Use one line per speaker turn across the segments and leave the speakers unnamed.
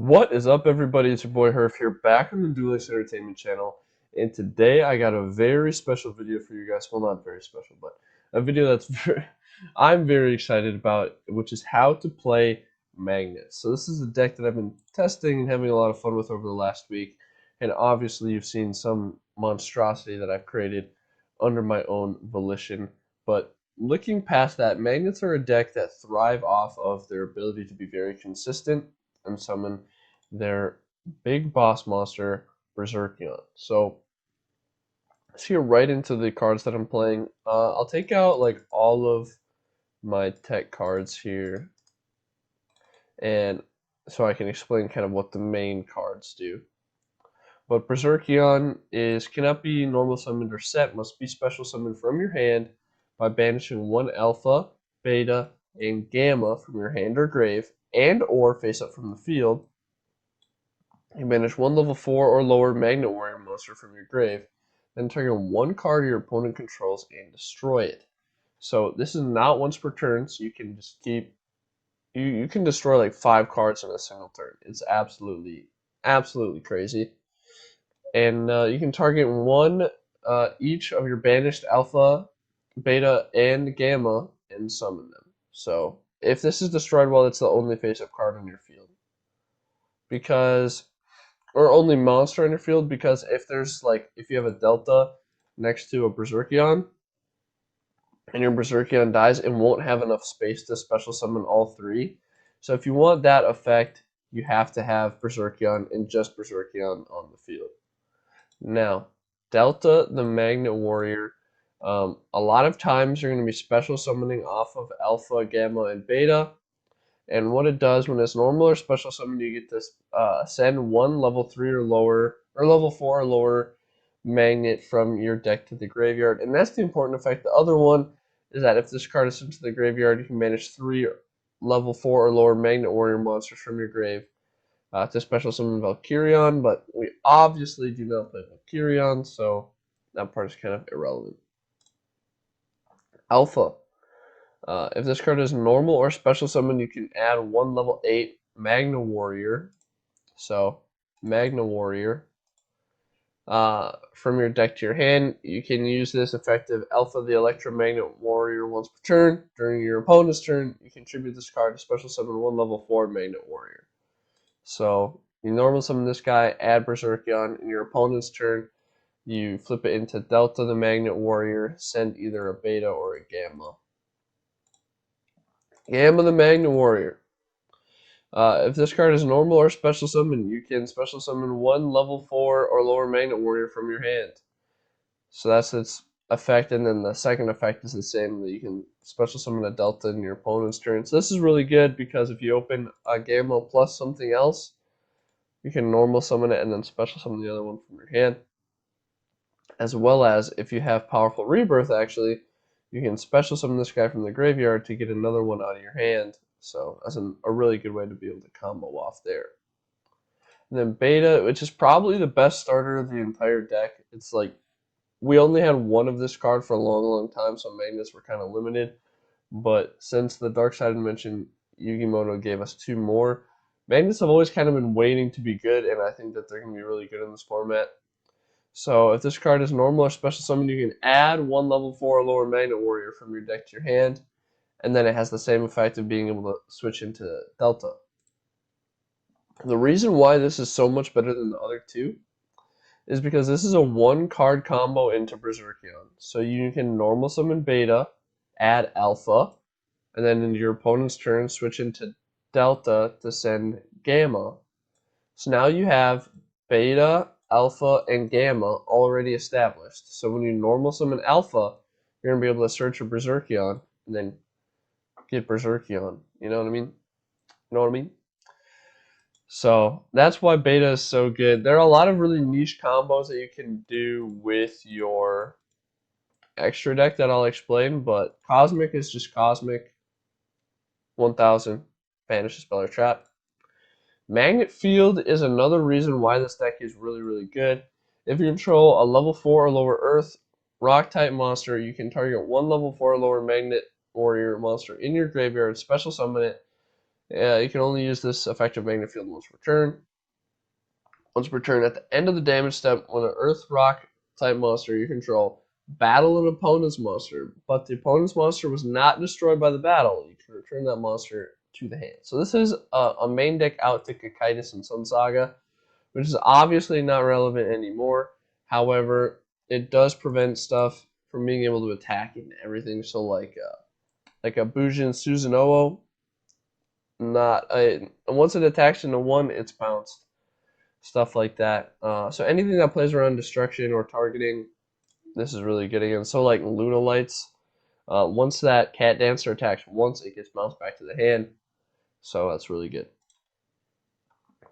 What is up, everybody? It's your boy Herf here, back on the Duel Entertainment channel, and today I got a very special video for you guys. Well, not very special, but a video that's I'm very excited about, which is how to play Magnets. So this is a deck that I've been testing and having a lot of fun with over the last week, and obviously you've seen some monstrosity that I've created under my own volition. But looking past that, Magnets are a deck that thrive off of their ability to be very consistent and summon their big boss monster, Berserkion. So let's get right into the cards that I'm playing. I'll take out like all of my tech cards here, and so I can explain kind of what the main cards do. But Berserkion cannot be normal summoned or set, must be special summoned from your hand by banishing one alpha, beta, and gamma from your hand or grave, and or face up from the field. You banish one level 4 or lower Magnet Warrior monster from your grave, then target one card your opponent controls and destroy it. So this is not once per turn, so you can just keep you can destroy like 5 cards in a single turn. It's absolutely crazy. And you can target one each of your banished alpha, beta, and gamma and summon them. So if this is destroyed while it's the only face-up card on your field, because or only monster in your field, because if you have a delta next to a Berserkion and your Berserkion dies, it won't have enough space to special summon all three. So if you want that effect, you have to have Berserkion and just Berserkion on the field. Now, Delta, the Magnet Warrior, a lot of times you're going to be special summoning off of Alpha, Gamma, and Beta. And what it does when it's normal or special summon, you get this send one level 3 or lower, or level 4 or lower magnet from your deck to the graveyard. And that's the important effect. The other one is that if this card is sent to the graveyard, you can manage 3 level 4 or lower Magnet Warrior monsters from your grave to special summon Valkyrion. But we obviously do not play Valkyrion, so that part is kind of irrelevant. Alpha. If this card is normal or special summon, you can add one level 8 Magna Warrior. So, Magna Warrior. From your deck to your hand, you can use this effective Alpha the Electromagnet Warrior once per turn. During your opponent's turn, you contribute this card to special summon one level 4 Magnet Warrior. So, you normal summon this guy, add Berserkion. In your opponent's turn, you flip it into Delta the Magnet Warrior, send either a Beta or a Gamma. Gamma the Magnet Warrior. If this card is normal or special summon, you can special summon one level 4 or lower Magnet Warrior from your hand. So that's its effect, and then the second effect is the same, that you can special summon a Delta in your opponent's turn. So this is really good because if you open a Gamma plus something else, you can normal summon it and then special summon the other one from your hand. As well as if you have Powerful Rebirth, actually, you can special summon this guy from the graveyard to get another one out of your hand. So that's a really good way to be able to combo off there. And then Beta, which is probably the best starter of the entire deck. It's like, we only had one of this card for a long time, so magnets were kind of limited. But since the Dark Side Dimension Yugimoto gave us 2 more, magnets have always kind of been waiting to be good, and I think that they're going to be really good in this format. So if this card is normal or special summon, you can add one level 4 or lower Magnet Warrior from your deck to your hand, and then it has the same effect of being able to switch into Delta. The reason why this is so much better than the other two is because this is a 1-card combo into Berserkion. So you can normal summon Beta, add Alpha, and then in your opponent's turn switch into Delta to send Gamma. So now you have Beta, Alpha, and Gamma already established. So when you normal summon Alpha, you're going to be able to search for Berserkion and then get Berserkion. You know what I mean? You know what I mean? So that's why Beta is so good. There are a lot of really niche combos that you can do with your extra deck that I'll explain, but Cosmic is just Cosmic. 1000, banish the spell or trap. Magnet Field is another reason why this deck is really good. If you control a level 4 or lower Earth Rock type monster, you can target one level 4 or lower Magnet Warrior monster in your graveyard, special summon it, You can only use this effective magnet field once per turn. Once per turn, at the end of the damage step, when an Earth Rock type monster you control battle an opponent's monster, but the opponent's monster was not destroyed by the battle, you can return that monster to the hand. So this is a main deck out to Cocytus and Sun Saga, which is obviously not relevant anymore. However, it does prevent stuff from being able to attack and everything. So like a Bujin Susanoo, once it attacks into one, it's bounced. Stuff like that. So anything that plays around destruction or targeting, this is really good against. So like Luna Lights, once that Cat Dancer attacks once, it gets bounced back to the hand. So that's really good.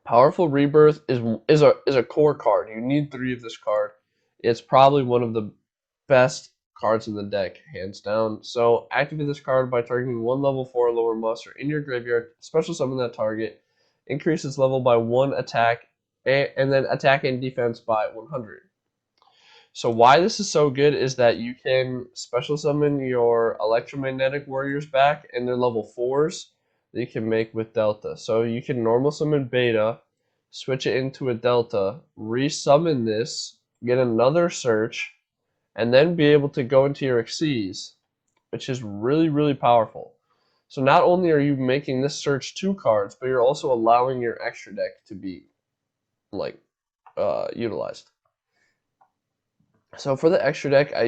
Powerful Rebirth is a core card. You need 3 of this card. It's probably one of the best cards in the deck, hands down. So activate this card by targeting 1 level 4 or lower monster in your graveyard. Special summon that target. Increase its level by 1 attack, and then attack and defense by 100. So why this is so good is that you can special summon your electromagnetic warriors back, and they're level 4s that you can make with Delta. So you can normal summon Beta, switch it into a Delta, resummon this, get another search, and then be able to go into your Xyz, which is really, really powerful. So not only are you making this search 2 cards, but you're also allowing your extra deck to be like utilized. So for the extra deck, I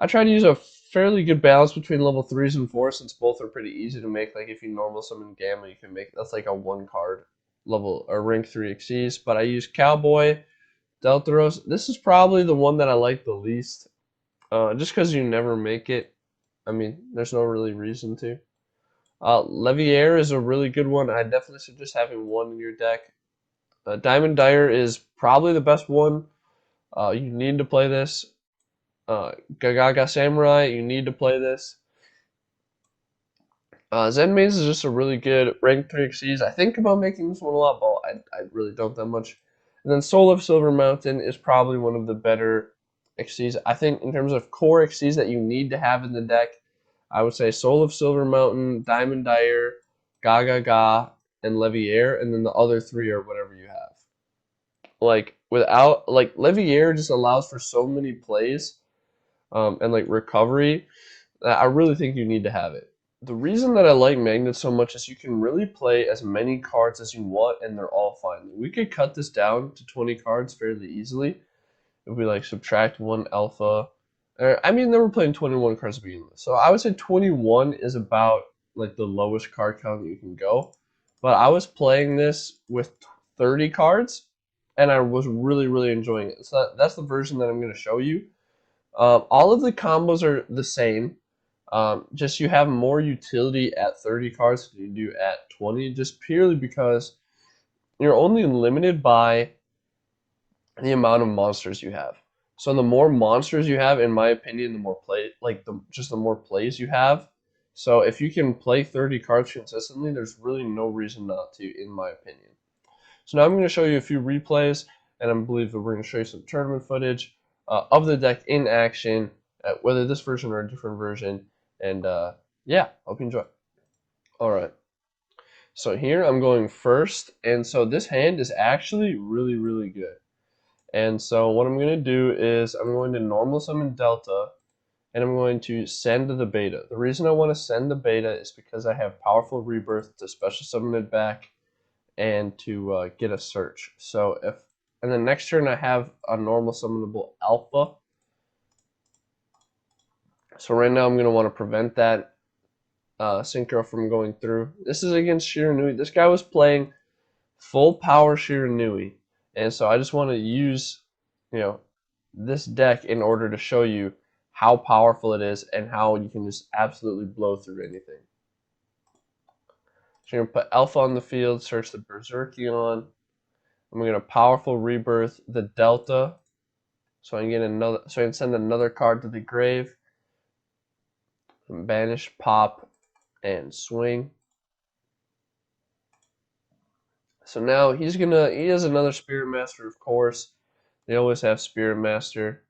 try to use a fairly good balance between level 3s and 4s, since both are pretty easy to make. Like if you normal summon Gamma, you can make that's like a 1 card level or rank 3 Xyz. But I use Cowboy, Deltaros. This is probably the one that I like the least, just because you never make it. I mean, there's no really reason to. Leviair is a really good one. I definitely suggest having one in your deck. Diamond Dyer is probably the best one. You need to play this. Gagaga Samurai, you need to play this. Zen Maze is just a really good rank 3 Xyz. I think about making this one a lot, but I really don't that much. And then Soul of Silver Mountain is probably one of the better Xyz. I think in terms of core Xyz that you need to have in the deck, I would say Soul of Silver Mountain, Diamond Dyer, Gagaga, and Leviair, and then the other 3 are whatever you have. Like Leviair just allows for so many plays, and like recovery. I really think you need to have it. The reason that I like magnets so much is you can really play as many cards as you want, and they're all fine. We could cut this down to 20 cards fairly easily if we like subtract 1 alpha. I mean, they were playing 21 cards to begin with, so I would say 21 is about like the lowest card count you can go. But I was playing this with 30 cards, and I was really, really enjoying it. So that's the version that I'm going to show you. All of the combos are the same. Just you have more utility at 30 cards than you do at 20, just purely because you're only limited by the amount of monsters you have. So the more monsters you have, in my opinion, the more the more plays you have. So if you can play 30 cards consistently, there's really no reason not to, in my opinion. So now I'm going to show you a few replays, and I believe that we're going to show you some tournament footage of the deck in action, whether this version or a different version. And yeah, hope you enjoy. Alright, so here I'm going first, and so this hand is actually really, really good. And so what I'm going to do is I'm going to normal summon Delta, and I'm going to send the Beta. The reason I want to send the Beta is because I have Powerful Rebirth to special summon it back and to get a search. So and then next turn I have a normal summonable Alpha. So right now I'm going to want to prevent that Synchro from going through. This is against Shiranui. This guy was playing full power Shiranui, and so I just want to use, this deck in order to show you how powerful it is and how you can just absolutely blow through anything. So you're going to put Alpha on the field, search the Berserkion. I'm going to Powerful Rebirth the Delta, so I can send another card to the grave. Banish, pop, and swing. So now he has another Spirit Master, of course. They always have Spirit Master.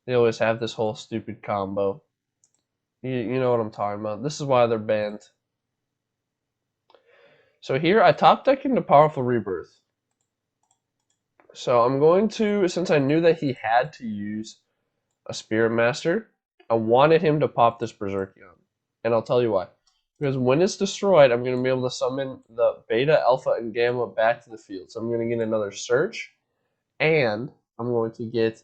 They always have this whole stupid combo. You know what I'm talking about. This is why they're banned. So here I top deck into Powerful Rebirth. So I'm going to, since I knew that he had to use a Spirit Master, I wanted him to pop this Berserkion. And I'll tell you why. Because when it's destroyed, I'm going to be able to summon the Beta, Alpha, and Gamma back to the field. So I'm going to get another search, and I'm going to get,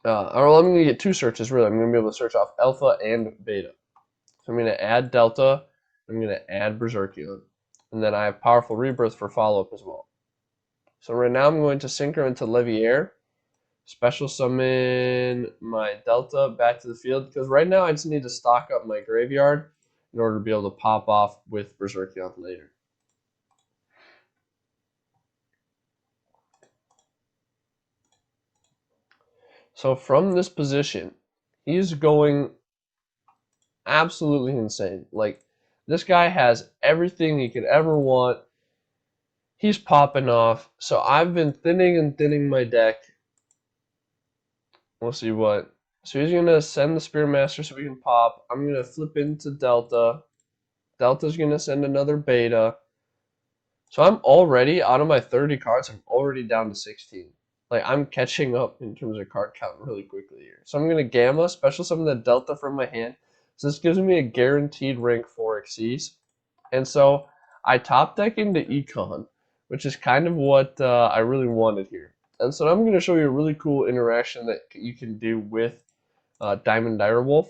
or I'm going to get two searches, really. I'm going to be able to search off Alpha and Beta. So I'm going to add Delta, I'm going to add Berserkion. And then I have Powerful Rebirth for follow-up as well. So right now I'm going to synchro into Leviair, special summon my Delta back to the field, because right now I just need to stock up my graveyard in order to be able to pop off with Berserkion later. So from this position, he's going absolutely insane. Like, this guy has everything he could ever want. He's popping off. So I've been thinning and thinning my deck. We'll see what. So he's going to send the Spear Master so we can pop. I'm going to flip into Delta. Delta's going to send another Beta. So I'm already, out of my 30 cards, I'm already down to 16. Like, I'm catching up in terms of card count really quickly here. So I'm going to Gamma, special summon the Delta from my hand. So this gives me a guaranteed rank 4 Xyz. And so I top deck into Econ, which is kind of what I really wanted here. And so I'm going to show you a really cool interaction that you can do with Diamond Direwolf.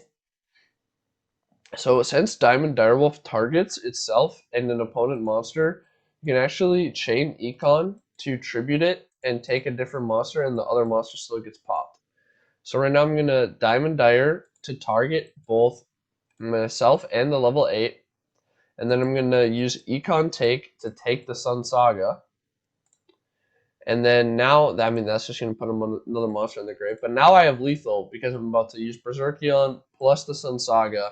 So since Diamond Direwolf targets itself and an opponent monster, you can actually chain Econ to tribute it and take a different monster, and the other monster still gets popped. So right now I'm going to Diamond Dire to target both myself and the level 8. And then I'm going to use Econ Take to take the Sun Saga. And then now, I mean, that's just going to put another monster in the grave. But now I have lethal because I'm about to use Berserkion plus the Sun Saga.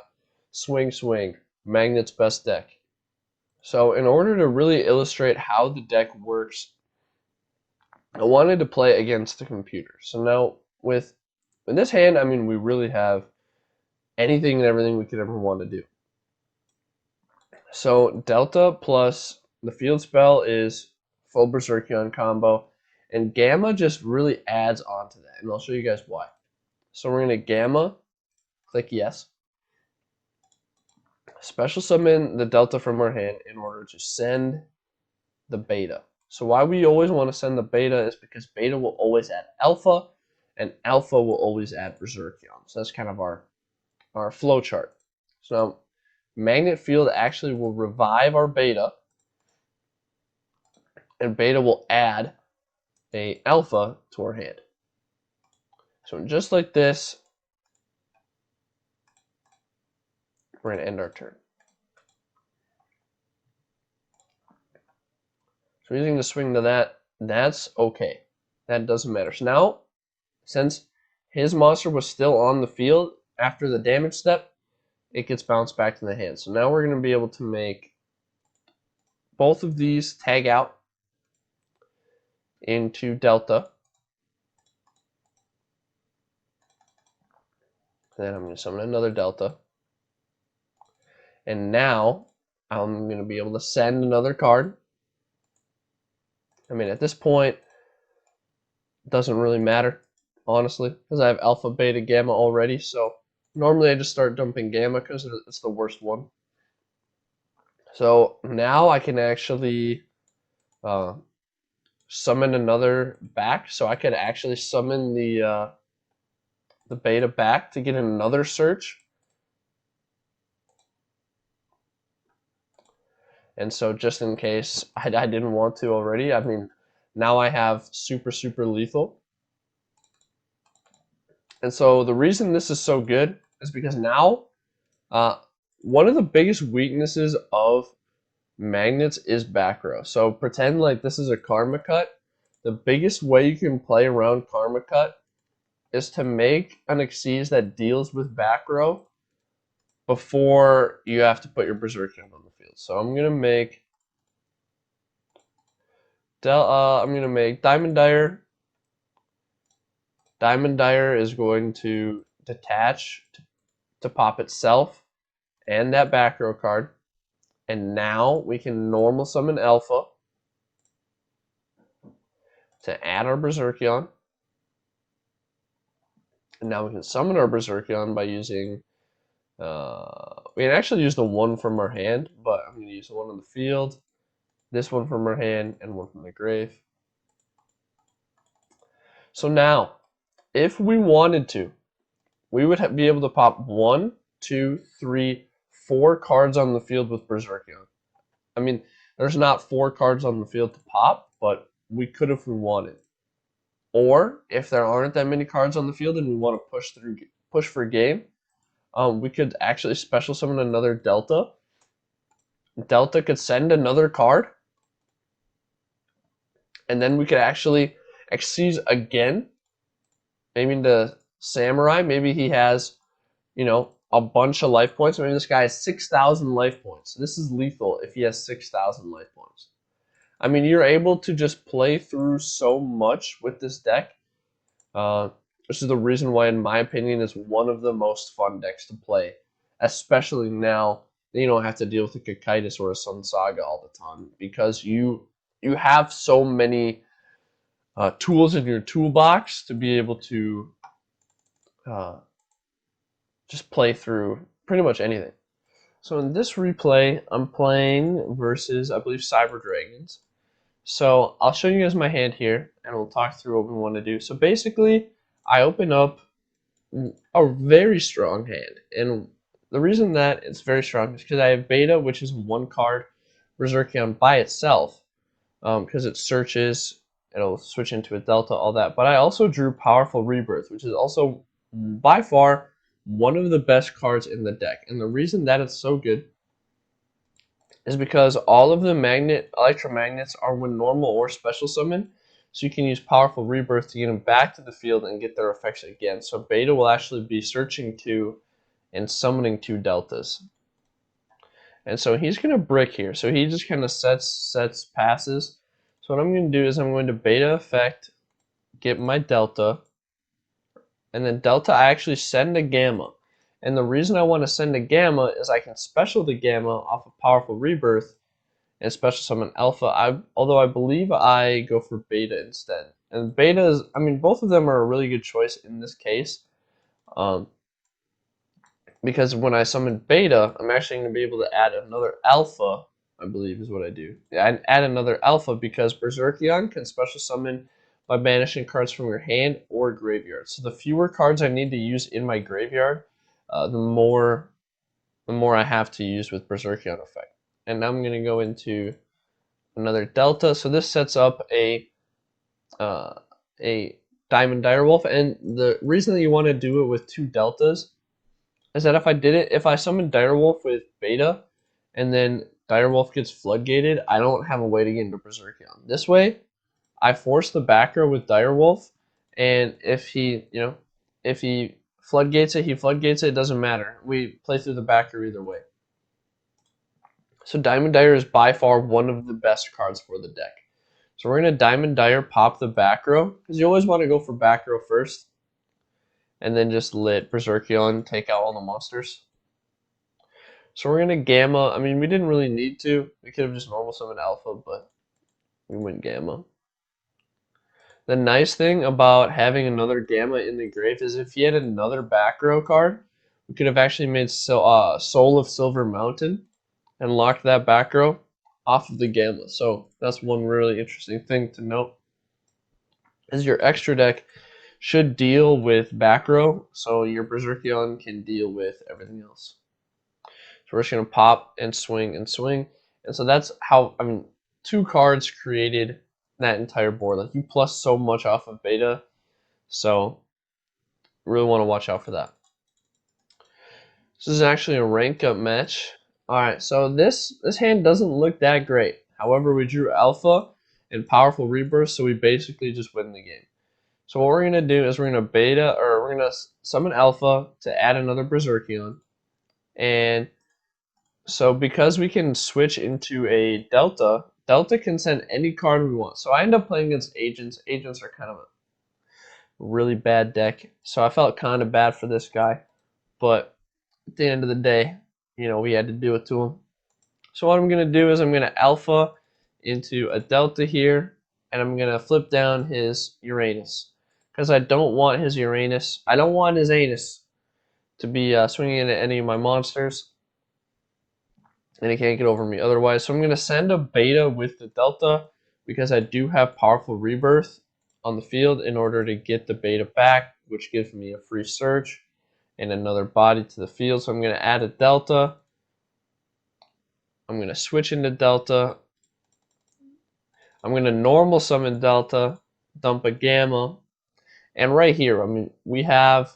Swing, swing. Magnet's best deck. So in order to really illustrate how the deck works, I wanted to play against the computer. So now with in this hand, I mean, we really have anything and everything we could ever want to do. So Delta plus the field spell is full Berserkion combo, and Gamma just really adds on to that, and I'll show you guys why. So we're going to Gamma, click yes, special summon the Delta from our hand in order to send the Beta. So why we always want to send the Beta is because Beta will always add Alpha, and Alpha will always add Berserkion. So that's kind of our flow chart. So now Magnet Field actually will revive our Beta, and Beta will add a Alpha to our hand. So just like this, we're going to end our turn. So using the swing to that, that's okay. That doesn't matter. So now, since his monster was still on the field after the damage step, it gets bounced back to the hand. So now we're going to be able to make both of these tag out into Delta. Then I'm going to summon another Delta. And now I'm going to be able to send another card. I mean, at this point, it doesn't really matter, honestly, because I have Alpha, Beta, Gamma already. So normally I just start dumping Gamma because it's the worst one. So now I can actually summon another back. So I could actually summon the Beta back to get another search. And so just in case I didn't want to already, I mean, now I have super, super lethal. And so the reason this is so good is because now one of the biggest weaknesses of magnets is back row. So pretend like this is a karma cut. The biggest way you can play around karma cut is to make an Xyz that deals with back row before you have to put your Berserkion on the field. So I'm gonna make Diamond Dire. Diamond Dire is going to detach to pop itself and that back row card. And now we can normal summon Alpha to add our Berserkion. And now we can summon our Berserkion by using, we can actually use the one from our hand, but I'm going to use the one on the field, this one from our hand, and one from the grave. So now, if we wanted to, we would be able to pop 1, 2, 3, 4 cards on the field with Berserkion. I mean, there's not 4 cards on the field to pop, but we could if we wanted. Or if there aren't that many cards on the field and we want to push for game, we could actually special summon another Delta. Delta could send another card, and then we could actually Xyz again. Maybe the Samurai, maybe he has, you know, a bunch of life points. Maybe this guy has 6,000 life points. This is lethal if he has 6,000 life points. I mean, you're able to just play through so much with this deck. This is the reason why, in my opinion, is one of the most fun decks to play, especially now that you don't have to deal with a Cocytus or a Sun Saga all the time, because you have so many tools in your toolbox to be able to uh, just play through pretty much anything. So in this replay, I'm playing versus, I believe, Cyber Dragons. So I'll show you guys my hand here, and we'll talk through what we want to do. So basically, I open up a very strong hand, and the reason that it's very strong is because I have Beta, which is 1 card Berserkion by itself, because it searches, it'll switch into a Delta, all that. But I also drew Powerful Rebirth, which is also by far one of the best cards in the deck. And the reason that it's so good is because all of the electromagnets are when normal or special summon, so you can use Powerful Rebirth to get them back to the field and get their effects again. So Beta will actually be searching 2 and summoning 2 Deltas. And so he's going to brick here. So he just kind of sets passes. So what I'm going to do is I'm going to Beta effect, get my Delta, and then Delta I actually send a Gamma. And the reason I want to send a Gamma is I can special the Gamma off of Powerful Rebirth and special summon Alpha. Although I believe I go for Beta instead. And Beta is, I mean, both of them are a really good choice in this case. Because when I summon Beta, I'm actually going to be able to add another Alpha, I believe is what I do. Yeah, add another Alpha because Berserkion can special summon by banishing cards from your hand or graveyard. So the fewer cards I need to use in my graveyard, the more I have to use with Berserkion effect. And now I'm going to go into another Delta. So this sets up a Diamond Direwolf, and the reason that you want to do it with 2 Deltas is that if I summon Direwolf with Beta, and then Direwolf gets floodgated, I don't have a way to get into Berserkion. This way, I force the back row with Direwolf, and if he floodgates it, it doesn't matter. We play through the back row either way. So Diamond Dire is by far one of the best cards for the deck. So we're going to Diamond Dire pop the back row, because you always want to go for back row first, and then just let Berserkion take out all the monsters. So we're going to Gamma. I mean, we didn't really need to. We could have just normal summoned Alpha, but we went Gamma. The nice thing about having another Gamma in the grave is if you had another back row card, we could have actually made Soul of Silver Mountain and locked that back row off of the Gamma. So that's one really interesting thing to note. Is your extra deck should deal with back row, so your Berserkion can deal with everything else. So we're just going to pop and swing and swing. And so that's how, I mean, 2 cards created that entire board. Like, you plus so much off of Beta, so really want to watch out for that. This is actually a rank up match. Alright, so this hand doesn't look that great. However, we drew Alpha and Powerful Rebirth, so we basically just win the game. So what we're going to do is we're going to summon Alpha to add another Berserkion. And so because we can switch into a Delta, Delta can send any card we want. So I end up playing against Agents. Agents are kind of a really bad deck. So I felt kind of bad for this guy. But at the end of the day, you know, we had to do it to him. So what I'm going to do is I'm going to alpha into a delta here, and I'm going to flip down his Uranus. Because I don't want his Uranus, I don't want his anus to be swinging into any of my monsters, and he can't get over me otherwise. So I'm going to send a beta with the delta, because I do have powerful rebirth on the field in order to get the beta back, which gives me a free search and another body to the field. So I'm going to add a delta. I'm going to switch into delta. I'm going to normal summon delta, dump a gamma, and right here, I mean, we have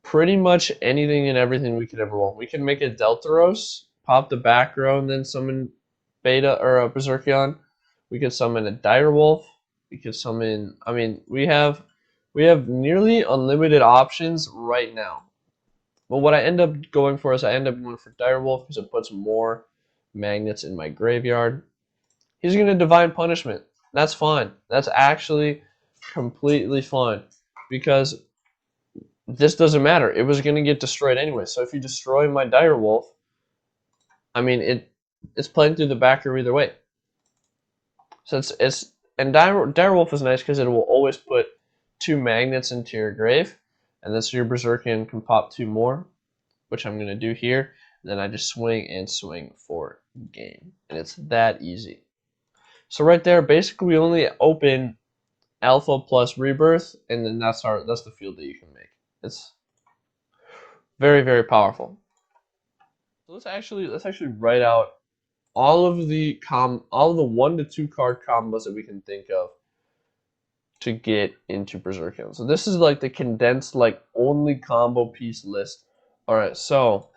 pretty much anything and everything we could ever want. We can make a Deltaros, pop the back row, and then summon Beta or a Berserkion. We could summon a Direwolf. We could summon. I mean, we have nearly unlimited options right now. But what I end up going for is I end up going for Direwolf because it puts more magnets in my graveyard. He's gonna Divine Punishment. That's fine. That's actually completely fine because this doesn't matter. It was gonna get destroyed anyway. So if you destroy my Direwolf, I mean it's playing through the back row either way. So it's and Direwolf is nice because it will always put 2 magnets into your grave, and then so your Berserkian can pop 2 more, which I'm gonna do here. And then I just swing and swing for game, and it's that easy. So right there, basically we only open alpha plus rebirth, and then that's the field that you can make. It's very, very powerful. So let's actually write out all of the 1 to 2 card combos that we can think of to get into Berserkion. So this is like the condensed like only combo piece list. Alright, so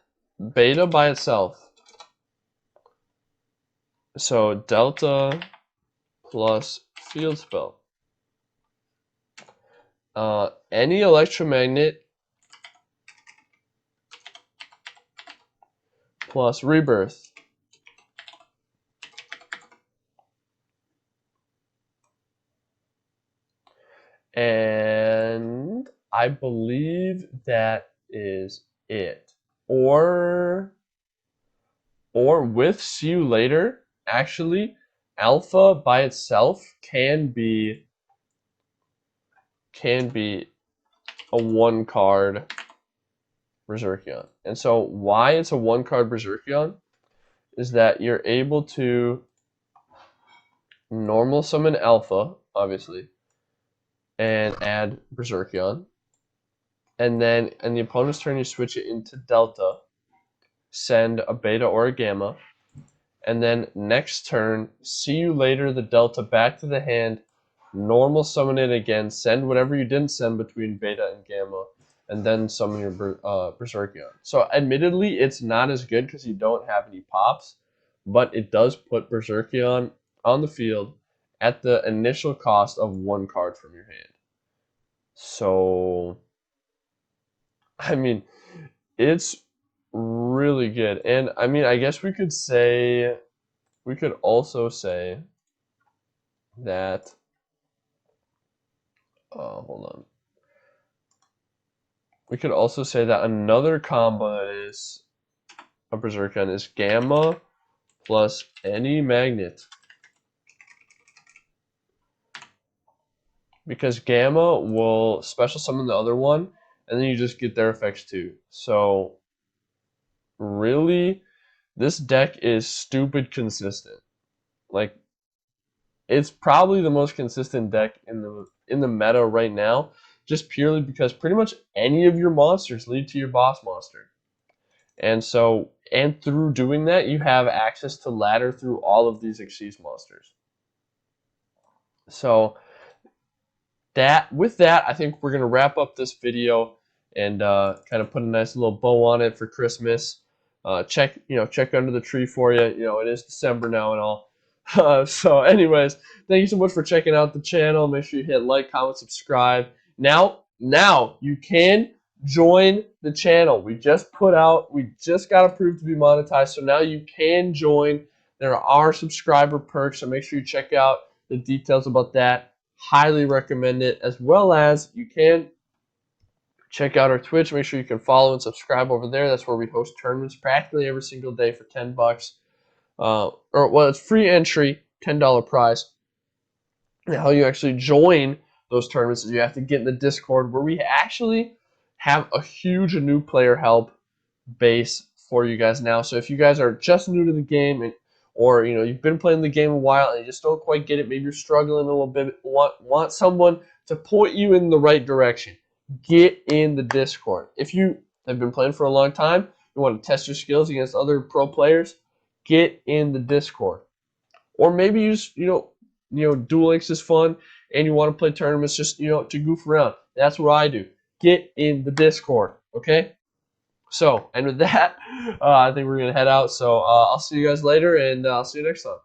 beta by itself. So delta plus field spell. Any electromagnet plus rebirth. And I believe that is it. Or with See You Later, actually, alpha by itself can be a 1 card Berserkion. And so why it's a 1 card Berserkion is that you're able to normal summon alpha, obviously, and add Berserkion. And then in the opponent's turn you switch it into delta, send a beta or a gamma, and then next turn, See You Later the delta back to the hand, normal summon it again, send whatever you didn't send between beta and gamma, and then summon your Berserkion. So admittedly, it's not as good because you don't have any pops, but it does put Berserkion on the field at the initial cost of 1 card from your hand. So, I mean, it's really good. And I mean, I guess we could also say that, hold on. We could also say that another combo that is a Berserkion is Gamma plus any magnet. Because Gamma will special summon the other one, and then you just get their effects too. So, really, this deck is stupid consistent. Like, it's probably the most consistent deck in the meta right now, just purely because pretty much any of your monsters lead to your boss monster. And so, and through doing that, you have access to ladder through all of these Xyz monsters. So, with that, I think we're going to wrap up this video and kind of put a nice little bow on it for Christmas. Check under the tree for you. It is December now and all. So anyways, thank you so much for checking out the channel. Make sure you hit like, comment, subscribe. Now you can join the channel. We just got approved to be monetized, so now you can join. There are subscriber perks, so make sure you check out the details about that. Highly recommend it, as well as you can check out our Twitch. Make sure you can follow and subscribe over there. That's where we host tournaments practically every single day for $10. or well, it's free entry, $10 prize. And how you actually join those tournaments is you have to get in the Discord, where we actually have a huge new player help base for you guys now. So if you guys are just new to the game, or you've been playing the game a while and you just don't quite get it, maybe you're struggling a little bit, want someone to point you in the right direction, get in the Discord. If you have been playing for a long time, you want to test your skills against other pro players, get in the Discord. Or maybe you just, Duel Links is fun and you want to play tournaments just, to goof around. That's what I do. Get in the Discord, okay? So, and with that, I think we're going to head out. So I'll see you guys later, and I'll see you next time.